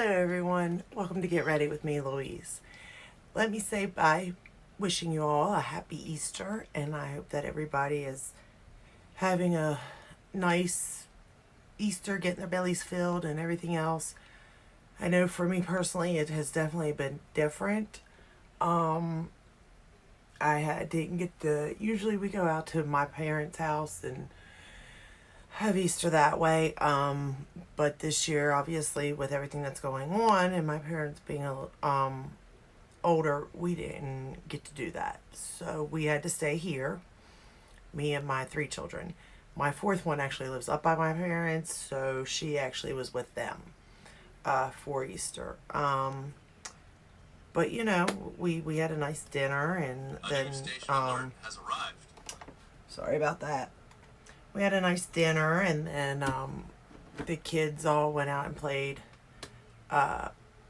Hello everyone, welcome to Get Ready with me, Louise. Let me say by wishing you all a happy Easter, and I hope that everybody is having a nice Easter, getting their bellies filled and everything else. I know for me personally it has definitely been different. Um didn't get to, usually we go out to my parents' house and have Easter that way. But this year, obviously, with everything that's going on and my parents being older, we didn't get to do that. So we had to stay here, me and my three children. My fourth one actually lives up by my parents, so she actually was with them for Easter. But we had a nice dinner, and then sorry about that. We had a nice dinner, and then the kids all went out and played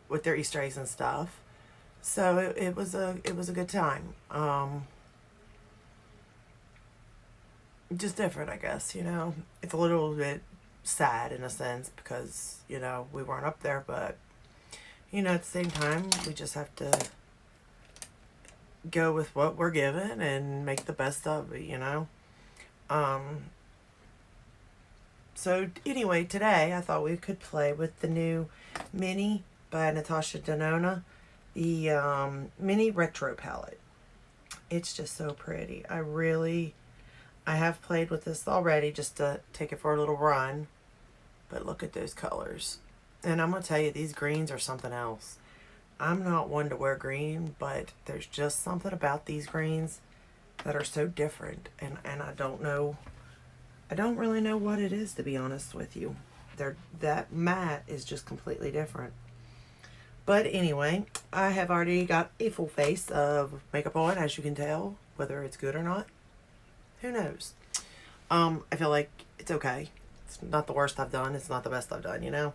with their Easter eggs and stuff. So it was a good time. Just different, I guess. It's a little bit sad in a sense because we weren't up there, but at the same time, we just have to go with what we're given and make the best of it. So anyway, today I thought we could play with the new Mini by Natasha Denona, the Mini Retro Palette. It's just so pretty. I have played with this already just to take it for a little run, but look at those colors. And I'm going to tell you, these greens are something else. I'm not one to wear green, but there's just something about these greens that are so different, and I don't really know what it is, to be honest with you. That matte is just completely different. But anyway, I have already got a full face of makeup on, as you can tell. Whether it's good or not, who knows? I feel like it's okay. It's not the worst I've done. It's not the best I've done,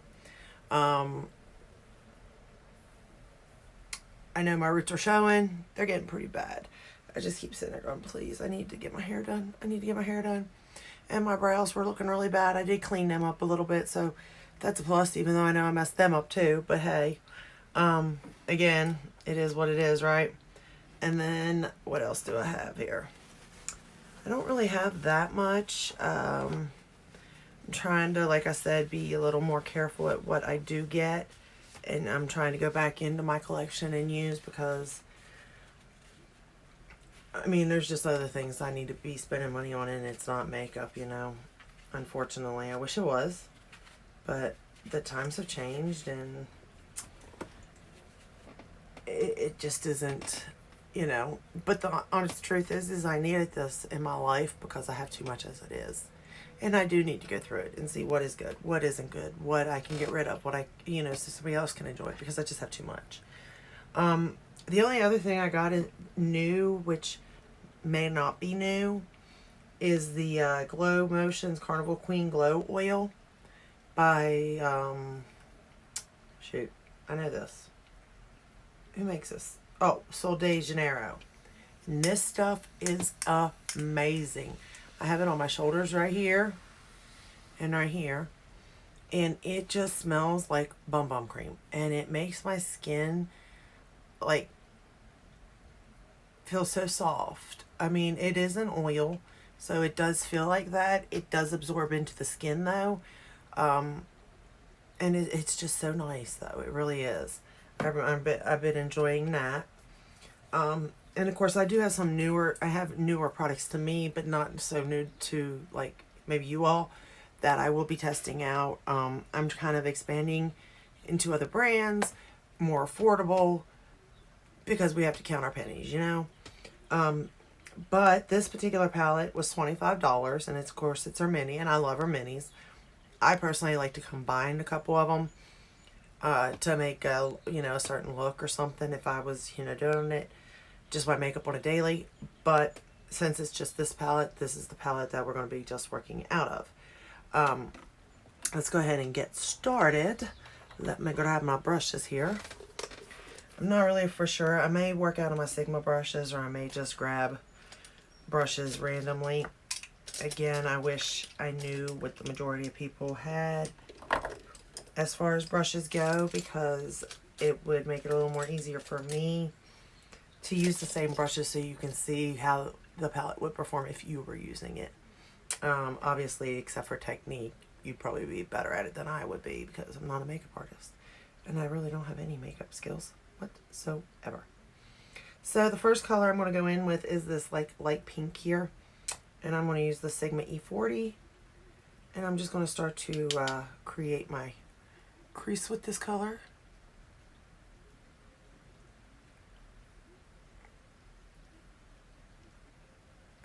I know my roots are showing. They're getting pretty bad. I just keep sitting there going, please, I need to get my hair done. And my brows were looking really bad. I did clean them up a little bit, so that's a plus, even though I know I messed them up too. But hey, again, it is what it is, right? And then what else do I have here? I don't really have that much. I'm trying to, like I said, be a little more careful at what I do get. And I'm trying to go back into my collection and use, because there's just other things I need to be spending money on, and it's not makeup, Unfortunately, I wish it was, but the times have changed, and it just isn't, But the honest truth is I needed this in my life because I have too much as it is. And I do need to go through it and see what is good, what isn't good, what I can get rid of, so somebody else can enjoy it, because I just have too much. The only other thing I got new, which may not be new, is the Glow Motions Carnival Queen Glow Oil by, shoot, I know this. Who makes this? Oh, Sol de Janeiro. And this stuff is amazing. I have it on my shoulders right here and right here. And it just smells like bum cream. And it makes my skin, like, feel so soft. It is an oil, so it does feel like that. It does absorb into the skin, though. And it's just so nice, though. It really is. I've been enjoying that. And of course, I do have I have newer products to me, but not so new to, like, maybe you all, that I will be testing out. I'm kind of expanding into other brands, more affordable, because we have to count our pennies, But this particular palette was $25, and of course it's her mini, and I love her minis. I personally like to combine a couple of them to make a certain look or something, if I was doing it just my makeup on a daily. But since it's just this palette, this is the palette that we're going to be just working out of. Let's go ahead and get started. Let me grab my brushes here. I'm not really for sure. I may work out on my Sigma brushes, or I may just grab brushes randomly. Again, I wish I knew what the majority of people had as far as brushes go, because it would make it a little more easier for me to use the same brushes so you can see how the palette would perform if you were using it. Obviously, except for technique, you'd probably be better at it than I would be because I'm not a makeup artist. And I really don't have any makeup skills whatsoever. So the first color I'm going to go in with is this like light pink here. And I'm going to use the Sigma E40. And I'm just going to start to create my crease with this color.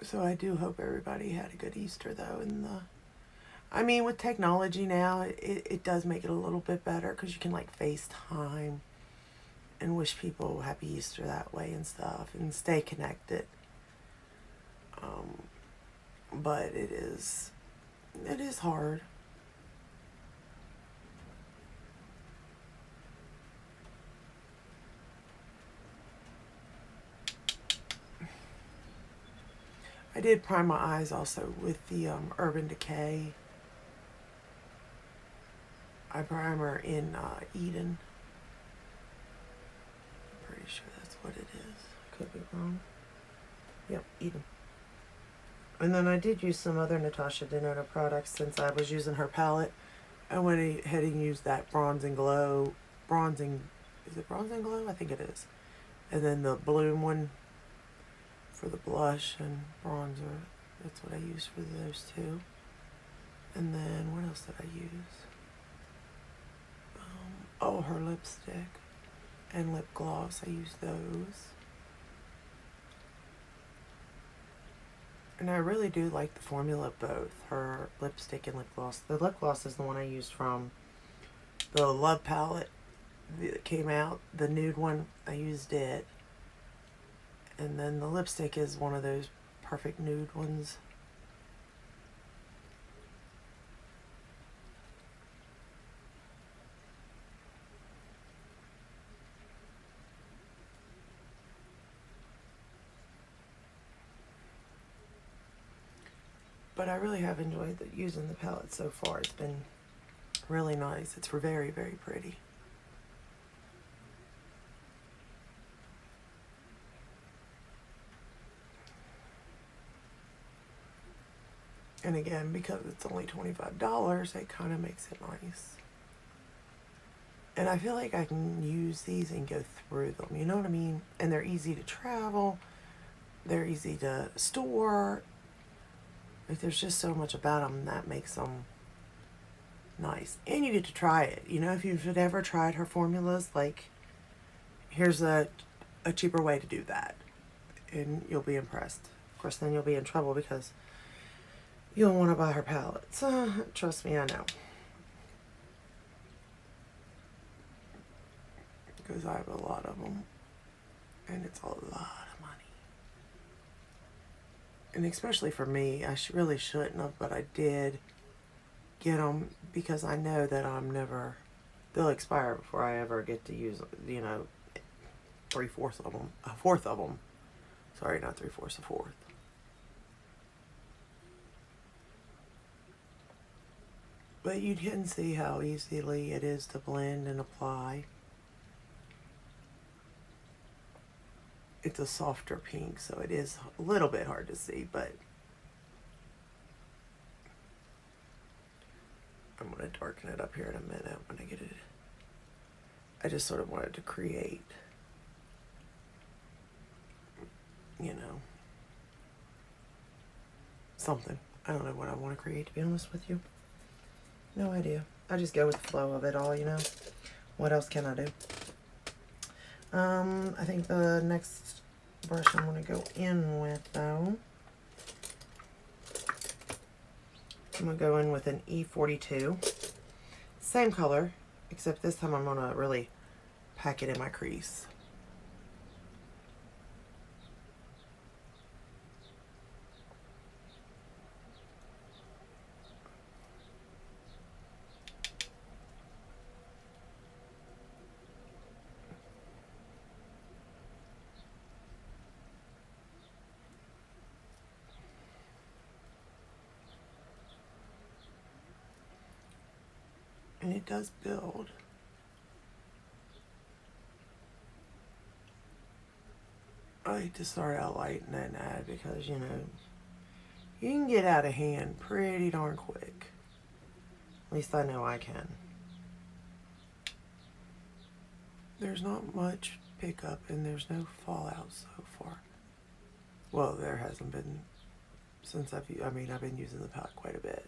So I do hope everybody had a good Easter though. I mean, with technology now, it does make it a little bit better because you can like FaceTime and wish people happy Easter that way and stuff and stay connected. But it is hard. I did prime my eyes also with the Urban Decay eye primer in Eden. I'm pretty sure that's what it is. I could be wrong. Yep, Eden. And then I did use some other Natasha Denona products since I was using her palette. I went ahead and used that Bronze and Glow. Is it Bronze and Glow? I think it is. And then the Bloom one for the blush and bronzer. That's what I used for those two. And then what else did I use? Oh, her lipstick and lip gloss. I used those. And I really do like the formula of both, her lipstick and lip gloss. The lip gloss is the one I used from the Love palette that came out. The nude one, I used it. And then the lipstick is one of those perfect nude ones. But I really have enjoyed using the palette so far. It's been really nice. It's very, very pretty. And again, because it's only $25, it kind of makes it nice. And I feel like I can use these and go through them, you know what I mean? And they're easy to travel. They're easy to store. Like, there's just so much about them that makes them nice. And you get to try it. You know, if you've ever tried her formulas, like, here's a cheaper way to do that. And you'll be impressed. Of course, then you'll be in trouble because you'll want to buy her palettes. Trust me, I know. Because I have a lot of them. And it's a lot of money. And especially for me, I really shouldn't have, but I did get them because I know that they'll expire before I ever get to use, you know, 3/4 of them, a fourth of them. Sorry, not 3/4, a fourth. But you can see how easily it is to blend and apply. It's a softer pink, so it is a little bit hard to see, but I'm going to darken it up here in a minute when I get it. I just sort of wanted to create, you know, something. I don't know what I want to create, to be honest with you. No idea. I just go with the flow of it all, you know. What else can I do? I think the next brush I'm going to go in with, though, I'm going to go in with an E42. Same color, except this time I'm going to really pack it in my crease. And it does build. I like to start out light and then add because, you know, you can get out of hand pretty darn quick. At least I know I can. There's not much pickup and there's no fallout so far. Well, there hasn't been since I've been using the palette quite a bit.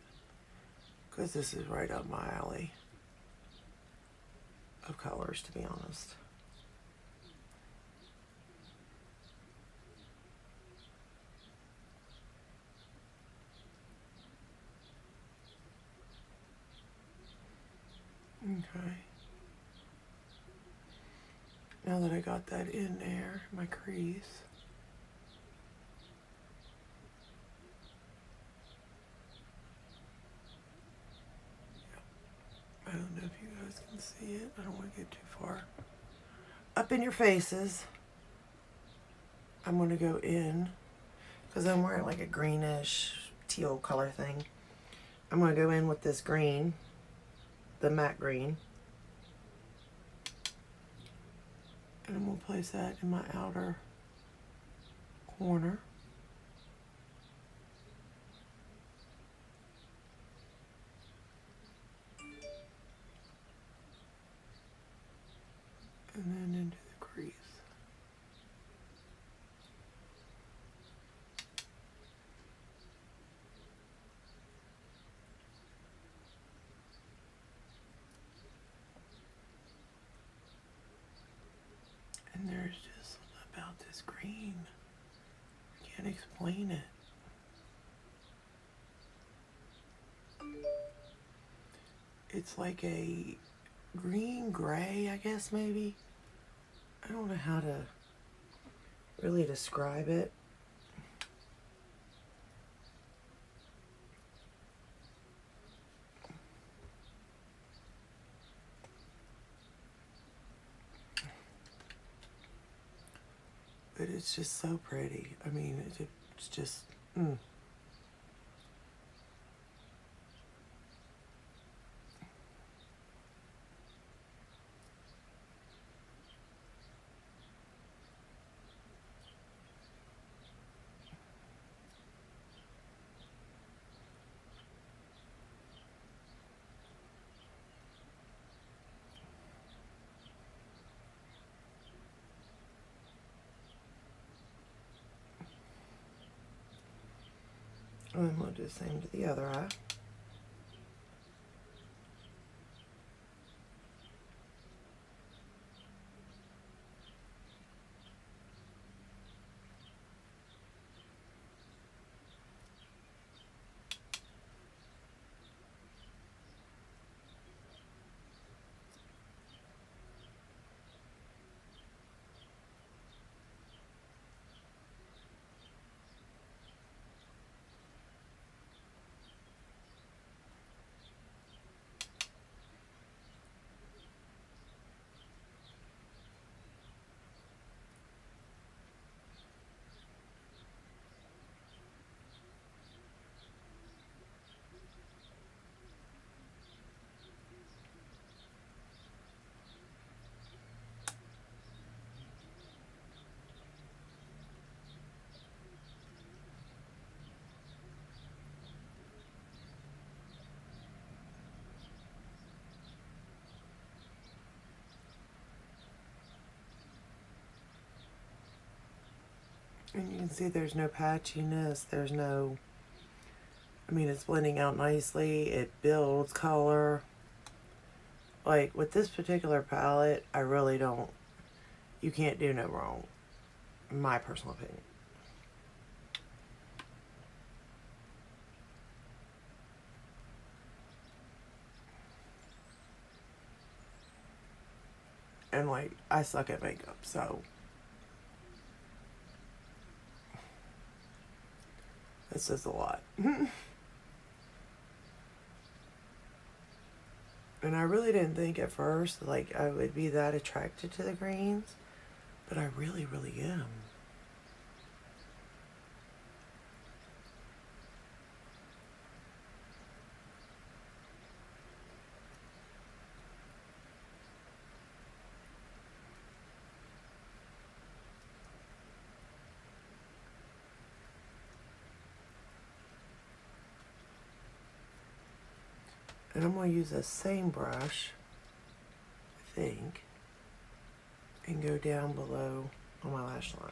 Because this is right up my alley of colors, to be honest. Okay. Now that I got that in there, my crease. I don't know if you guys can see it. I don't want to get too far up in your faces. I'm going to go in, because I'm wearing like a greenish teal color thing. I'm going to go in with this green, the matte green. And I'm going to place that in my outer corner. And then into the crease. And there's just something about this green. I can't explain it. It's like a green gray, I guess, maybe. I don't know how to really describe it. But it's just so pretty. I mean, it's just, And then we'll do the same to the other eye. And you can see there's no patchiness, there's no, it's blending out nicely, it builds color. Like, with this particular palette, I really don't, you can't do no wrong, in my personal opinion. And, like, I suck at makeup, so that says a lot. And I really didn't think at first, like, I would be that attracted to the greens, but I really, really am. And I'm going to use the same brush, I think, and go down below on my lash line.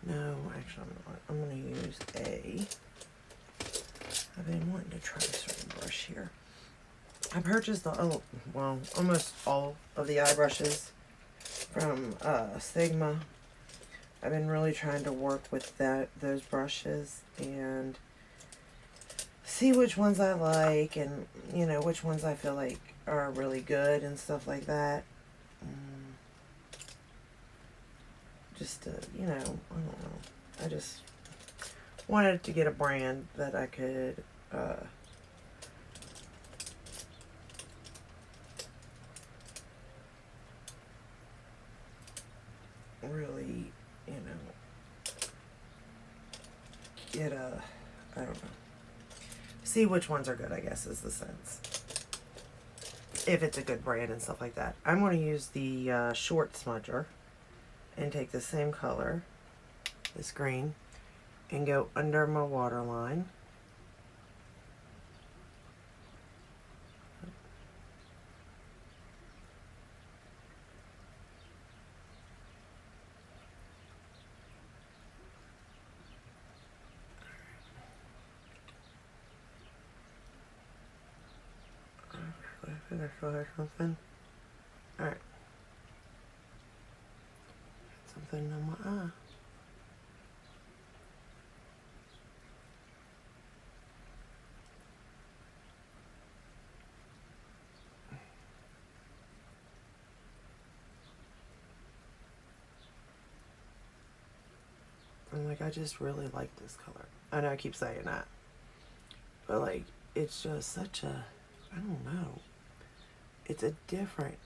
No, actually I'm not. I'm going to use I've been wanting to try a certain brush here. I purchased almost all of the eye brushes from Sigma. I've been really trying to work with those brushes and see which ones I like, and which ones I feel like are really good and stuff like that. Just to, I don't know. I just wanted to get a brand that I could really, get I don't know. See which ones are good, I guess, is the sense. If it's a good brand and stuff like that. I'm going to use the short smudger and take the same color, this green, and go under my waterline. Did I feel like something? Alright. Something on my eye. And like, I just really like this color. I know I keep saying that, but like, it's just such a, I don't know. It's a different,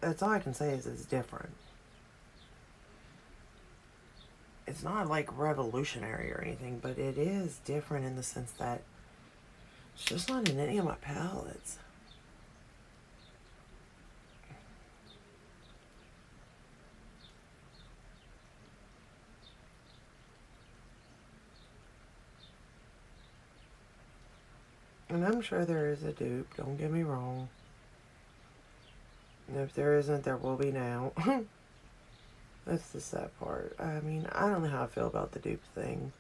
that's all I can say is it's different. It's not like revolutionary or anything, but it is different in the sense that it's just not in any of my palettes. And I'm sure there is a dupe, don't get me wrong. And if there isn't, there will be now. That's the sad part. I mean, I don't know how I feel about the dupe thing.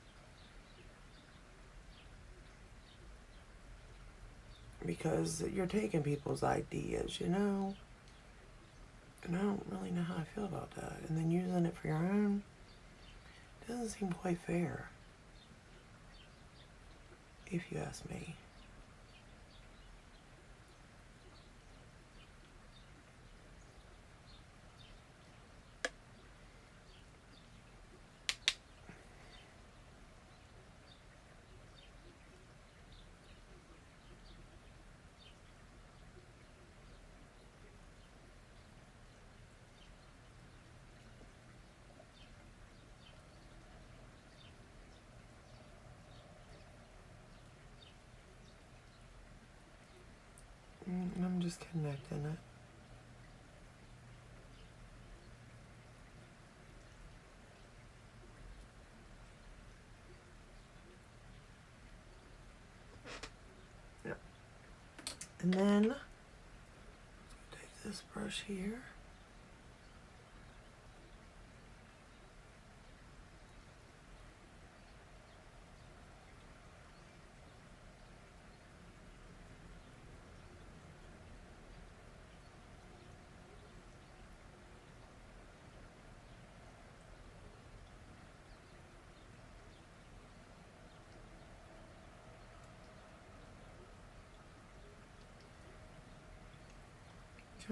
Because you're taking people's ideas, And I don't really know how I feel about that. And then using it for your own doesn't seem quite fair, if you ask me. I'm just connecting it. Yep. And then, take this brush here.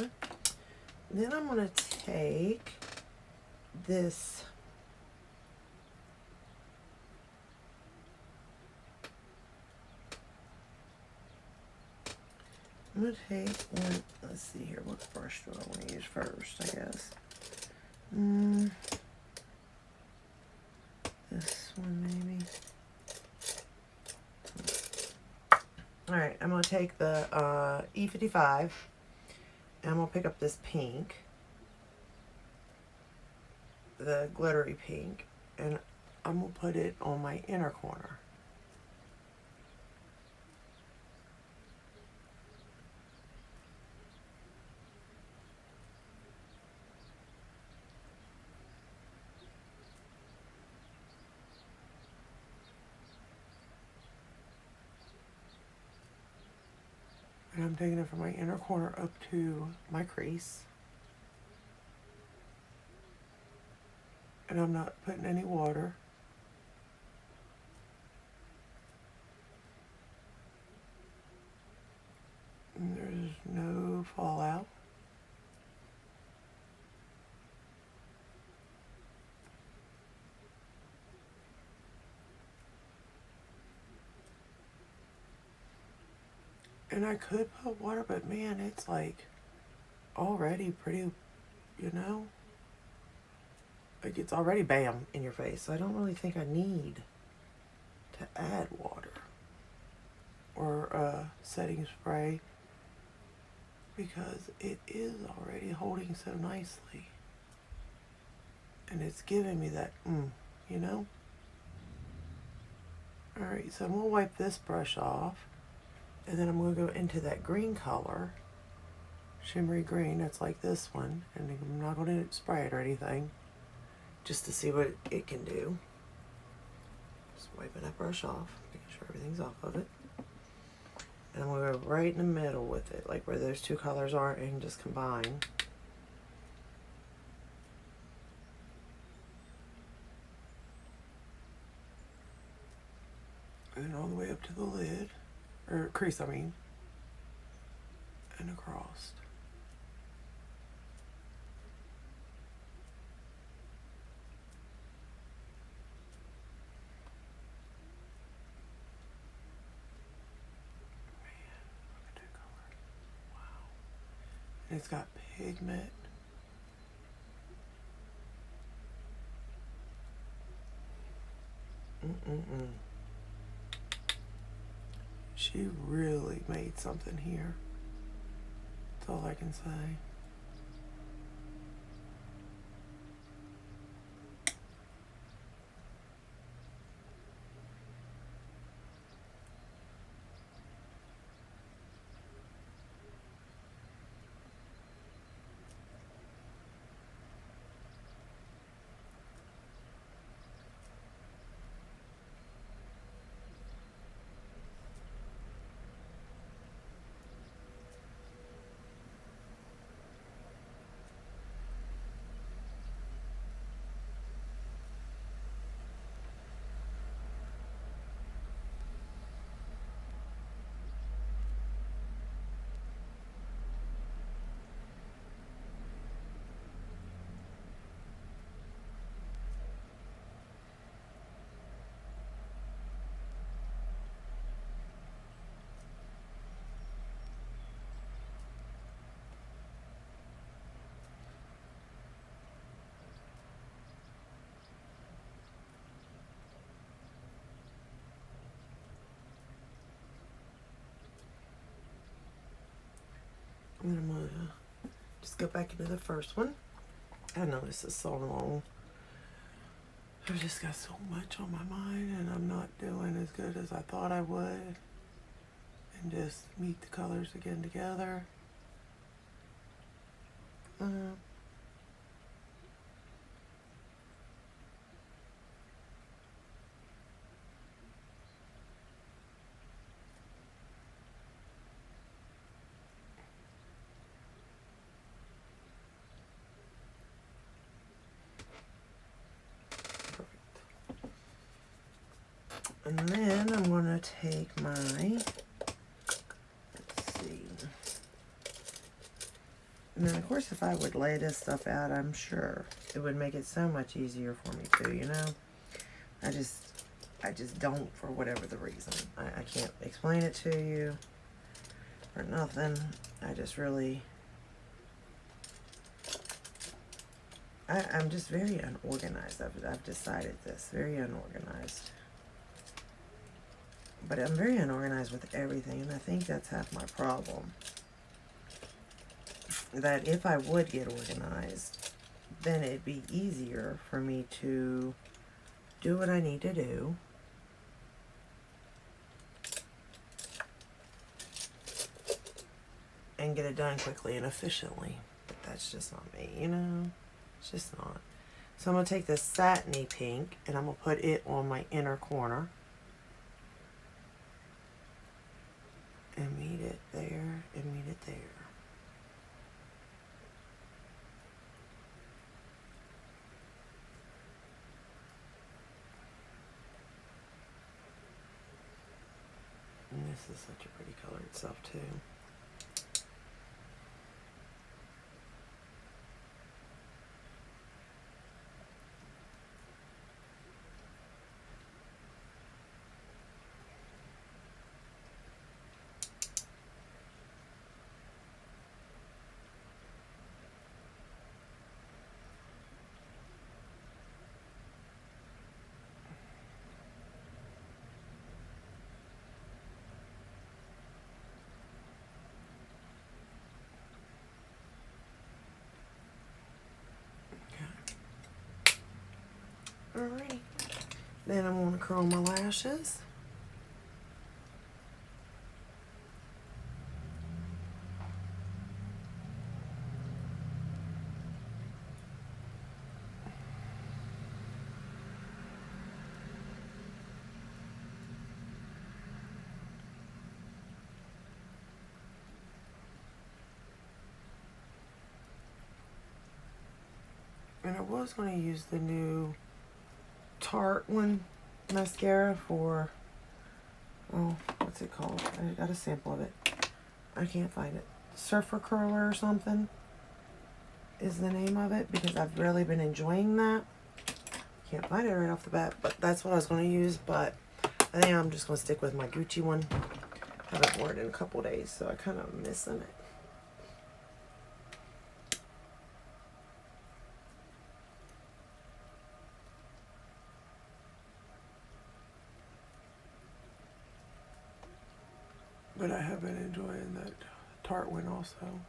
Okay. Then I'm going to take this I'm going to take one, let's see here, what brush do I want to use first, I guess. This one maybe. Alright, I'm going to take the E55, and I'm going to pick up this pink, the glittery pink, and I'm going to put it on my inner corner. I'm taking it from my inner corner up to my crease. And I'm not putting any water. And there's no fallout. And I could put water, but man, it's like already pretty, you know? Like it's already bam in your face. So I don't really think I need to add water or setting spray because it is already holding so nicely. And it's giving me that, you know? Alright, so I'm going to wipe this brush off. And then I'm going to go into that green color. Shimmery green, that's like this one. And I'm not going to spray it or anything. Just to see what it can do. Just wiping that brush off. Making sure everything's off of it. And I'm going to go right in the middle with it. Like where those two colors are and just combine. And all the way up to the lid, or crease I mean, and across. Man, look at that color. Wow. And it's got pigment. She really made something here. That's all I can say. And then I'm going to just go back into the first one. I know this is so long. I've just got so much on my mind and I'm not doing as good as I thought I would. And just meet the colors again together. And then I'm going to take my, let's see. And then of course if I would lay this stuff out, I'm sure it would make it so much easier for me too, you know. I just don't for whatever the reason. I can't explain it to you or nothing. I just really, I'm just very unorganized. I've decided this, very unorganized. But I'm very unorganized with everything, and I think that's half my problem. That if I would get organized, then it'd be easier for me to do what I need to do. And get it done quickly and efficiently. But that's just not me, you know? It's just not. So I'm going to take this satiny pink, and I'm going to put it on my inner corner. and meet it there and meet it there. And this is such a pretty color itself too. Alright. Then I'm going to curl my lashes. And I was going to use the new Tarte one mascara for, oh, what's it called? I got a sample of it. I can't find it. Surfer Curler or something is the name of it, because I've really been enjoying that. Can't find it right off the bat, but that's what I was going to use. But I think I'm just going to stick with my Gucci one. I haven't worn it in a couple days, so I kind of missing it. But I have been enjoying that Tarte one also.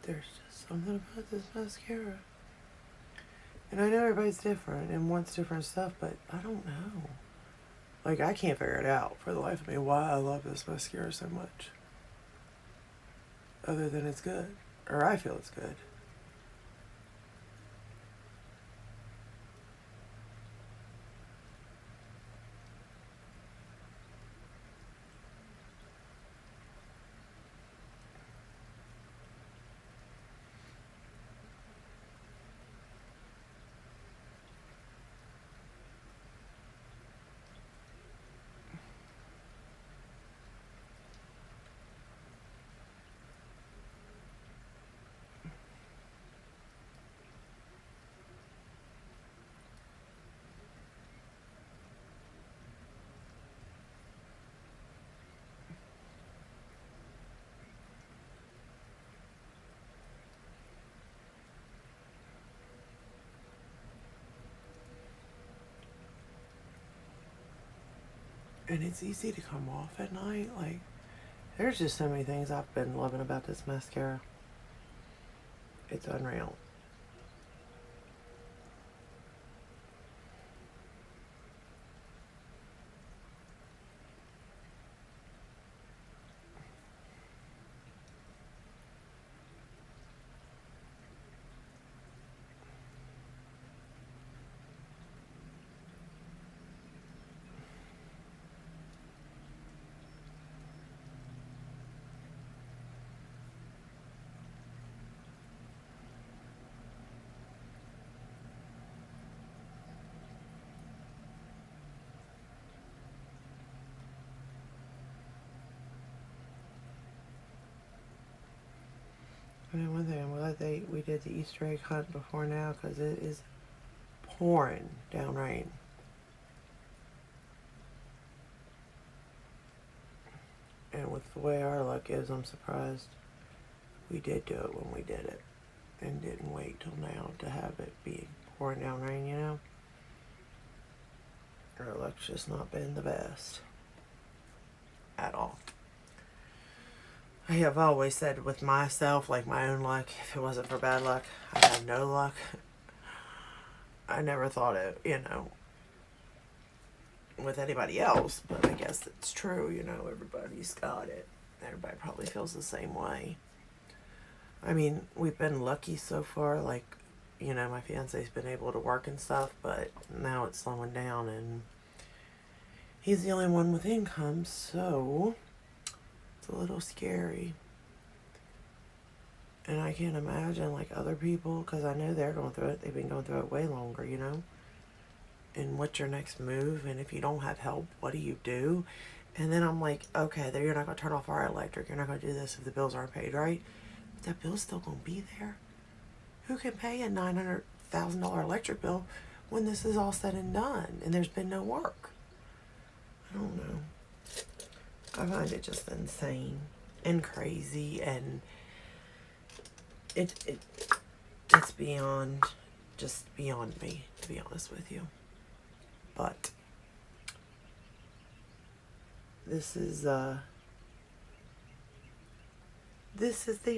There's just something about this mascara. And I know everybody's different and wants different stuff, but I don't know. Like, I can't figure it out for the life of me why I love this mascara so much. Other than it's good. Or I feel it's good. And it's easy to come off at night. Like, there's just so many things I've been loving about this mascara. It's unreal. I mean, one thing I'm glad we did the Easter egg hunt before now, because it is pouring down rain. And with the way our luck is, I'm surprised we did do it when we did it and didn't wait till now to have it be pouring down rain, you know? Our luck's just not been the best at all. I have always said with myself, like my own luck, if it wasn't for bad luck, I'd have no luck. I never thought it, you know, with anybody else, but I guess it's true, you know, everybody's got it. Everybody probably feels the same way. I mean, we've been lucky so far, like, you know, my fiance's been able to work and stuff, but now it's slowing down, and he's the only one with income, so it's a little scary. And I can't imagine, like, other people, because I know they're going through it. They've been going through it way longer, you know? And what's your next move? And if you don't have help, what do you do? And then I'm like, okay, you're not going to turn off our electric. You're not going to do this if the bills aren't paid, right? But that bill's still going to be there. Who can pay a $900,000 electric bill when this is all said and done and there's been no work? I don't know. I find it just insane and crazy, and it's beyond me, to be honest with you. But this is the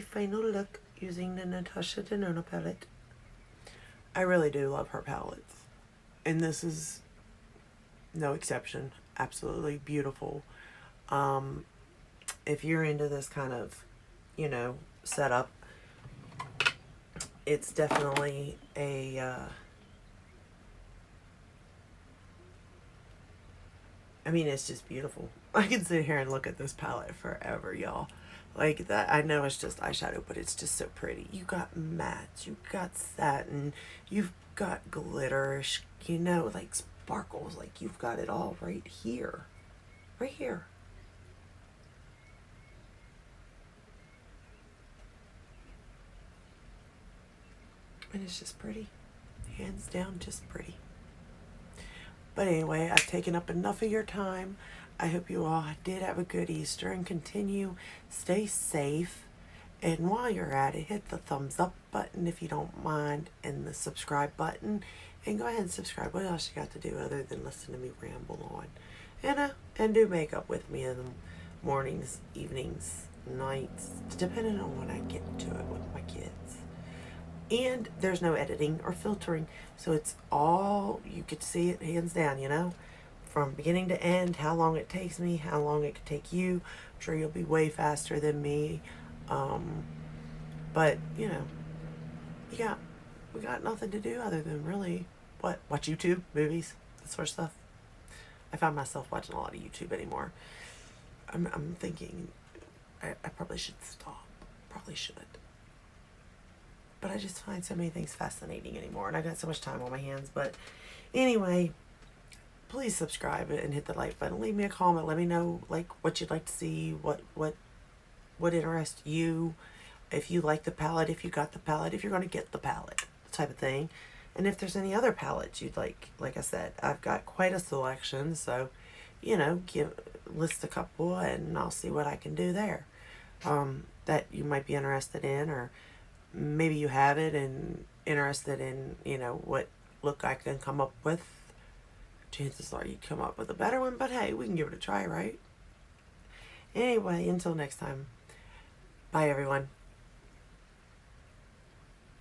final look using the Natasha Denona palette. I really do love her palettes, and this is no exception. Absolutely beautiful. If you're into this kind of, you know, setup, it's definitely a I mean, it's just beautiful. I can sit here and look at this palette forever, y'all. Like that, I know it's just eyeshadow, but it's just so pretty. You got mattes, you got satin, you've got glitter, you know, like sparkles. Like you've got it all right here. Right here. And it's just pretty. Hands down, just pretty. But anyway, I've taken up enough of your time. I hope you all did have a good Easter and continue. Stay safe. And while you're at it, hit the thumbs up button if you don't mind, and the subscribe button. And go ahead and subscribe. What else you got to do other than listen to me ramble on? And do makeup with me in the mornings, evenings, nights, depending on when I get to it with my kids. And there's no editing or filtering, so it's all, you get to see it hands down, you know, from beginning to end, how long it takes me, how long it could take you. I'm sure you'll be way faster than me, but, you know, we got nothing to do other than really, watch YouTube, movies, that sort of stuff. I find myself watching a lot of YouTube anymore. I'm thinking I probably should stop, probably should. But I just find so many things fascinating anymore, and I got so much time on my hands. But anyway, please subscribe and hit the like button. Leave me a comment. Let me know like what you'd like to see, what interests you, if you like the palette, if you got the palette, if you're going to get the palette, type of thing. And if there's any other palettes you'd like I said, I've got quite a selection, so you know, list a couple and I'll see what I can do there that you might be interested in, or maybe you have it and interested in, you know, what look I can come up with. Chances are you come up with a better one, but hey, we can give it a try, right? Anyway, until next time, bye everyone.